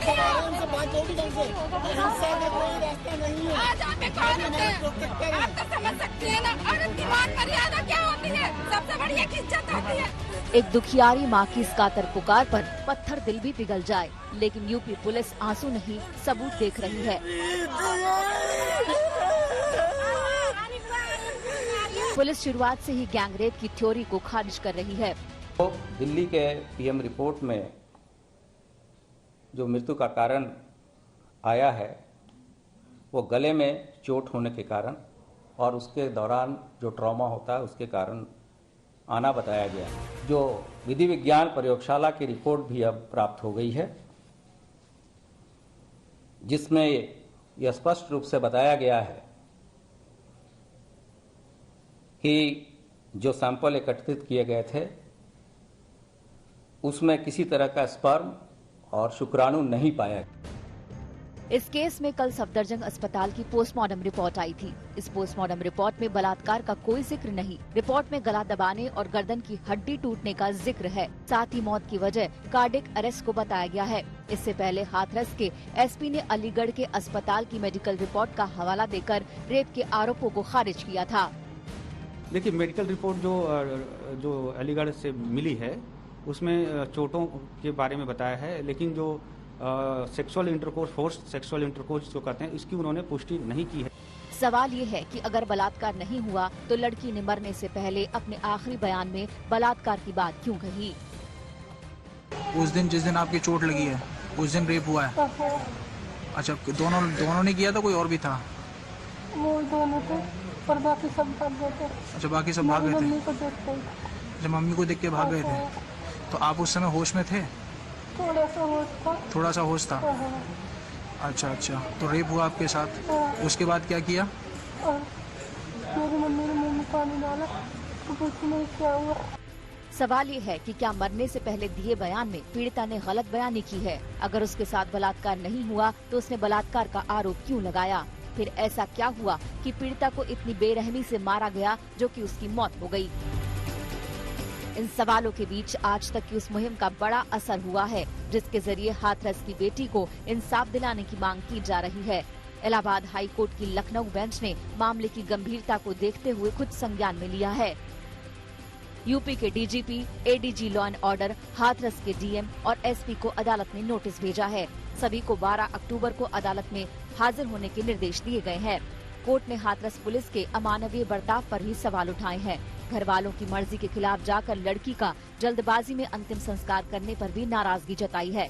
से आ रहे हैं, उनसे बात होगी ढंग से। हिंसा का कोई रास्ता नहीं है। आज आप एक औरत है, आप तो समझ सकते हैं ना, औरत की मान मर्यादा क्या होती है, सबसे बड़ी एक इज्जत होती है। एक दुखियारी माँ की इस कातर पुकार पर पत्थर दिल भी पिघल जाए, लेकिन यूपी पुलिस आंसू नहीं सबूत देख रही है। पुलिस शुरुआत से ही गैंगरेप की थ्योरी को खारिज कर रही है। तो दिल्ली के पीएम रिपोर्ट में जो मृत्यु का कारण आया है वो गले में चोट होने के कारण और उसके दौरान जो ट्रॉमा होता है उसके कारण आना बताया गया है। जो विधि विज्ञान प्रयोगशाला की रिपोर्ट भी अब प्राप्त हो गई है, जिसमें यह स्पष्ट रूप से बताया गया है कि जो सैंपल एकत्रित किए गए थे उसमें किसी तरह का स्पर्म और शुक्राणु नहीं पाया। इस केस में कल सफदरजंग अस्पताल की पोस्टमार्टम रिपोर्ट आई थी। इस पोस्टमार्टम रिपोर्ट में बलात्कार का कोई जिक्र नहीं। रिपोर्ट में गला दबाने और गर्दन की हड्डी टूटने का जिक्र है। साथ ही मौत की वजह कार्डियक अरेस्ट को बताया गया है। इससे पहले हाथरस के एसपी ने अलीगढ़ के अस्पताल की मेडिकल रिपोर्ट का हवाला देकर रेप के आरोपों को खारिज किया था। देखिए, मेडिकल रिपोर्ट जो अलीगढ़ से मिली है उसमें चोटों के बारे में बताया है, लेकिन जो sexual intercourse, force sexual intercourse जो कहते हैं, इसकी उन्होंने पुष्टि नहीं की है। सवाल ये है कि अगर बलात्कार नहीं हुआ तो लड़की ने मरने से पहले अपने आखिरी बयान में बलात्कार की बात क्यों कही? उस दिन जिस दिन आपकी चोट लगी है उस दिन रेप हुआ है। अच्छा, दोनों ने किया था, कोई और भी था? वो दोनों थे और बाकी सब भाग गए थे। अच्छा, बाकी सब भाग गए थे। मम्मी को देख के। अच्छा, मम्मी को देख के भाग गए थे। तो आप उस समय होश में थे? थोड़ा सा होश था। थोड़ा सा होश था। अच्छा, तो रेप हुआ आपके साथ। उसके बाद क्या किया? मेरी मम्मी ने मुंह में पानी डाला तो कुछ नहीं किया हुआ। सवाल ये है कि क्या मरने से पहले दिए बयान में पीड़िता ने गलत बयानी की है? अगर उसके साथ बलात्कार नहीं हुआ तो उसने बलात्कार का आरोप क्यों लगाया? फिर ऐसा क्या हुआ कि पीड़िता को इतनी बेरहमी से मारा गया जो कि उसकी मौत हो गई? इन सवालों के बीच आज तक की उस मुहिम का बड़ा असर हुआ है, जिसके जरिए हाथरस की बेटी को इंसाफ दिलाने की मांग की जा रही है। इलाहाबाद हाई कोर्ट की लखनऊ बेंच ने मामले की गंभीरता को देखते हुए कुछ संज्ञान में लिया है। यूपी के DGP, ADG law and order, Hathras के डीएम और एसपी को अदालत ने नोटिस भेजा है। सभी को 12 अक्टूबर को अदालत में हाजिर होने के निर्देश दिए गए हैं। कोर्ट ने हाथरस पुलिस के अमानवीय बर्ताव पर भी सवाल उठाए हैं। घर वालों की मर्जी के खिलाफ जाकर लड़की का जल्दबाजी में अंतिम संस्कार करने पर भी नाराजगी जताई है।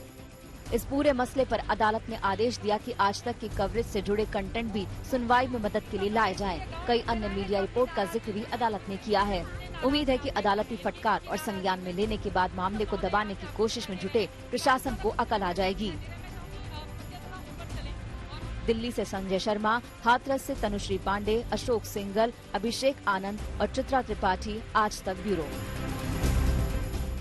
इस पूरे मसले पर अदालत ने आदेश दिया कि आज तक की कवरेज से जुड़े कंटेंट भी सुनवाई में मदद के लिए लाए जाएं। कई अन्य मीडिया रिपोर्ट का जिक्र भी अदालत ने किया है। उम्मीद है कि अदालती फटकार और संज्ञान में लेने के बाद मामले को दबाने की कोशिश में जुटे प्रशासन को अकल आ जाएगी। दिल्ली से संजय शर्मा, हाथरस से तनुश्री पांडे, अशोक सिंगल, अभिषेक आनंद और चित्रा त्रिपाठी, आज तक ब्यूरो।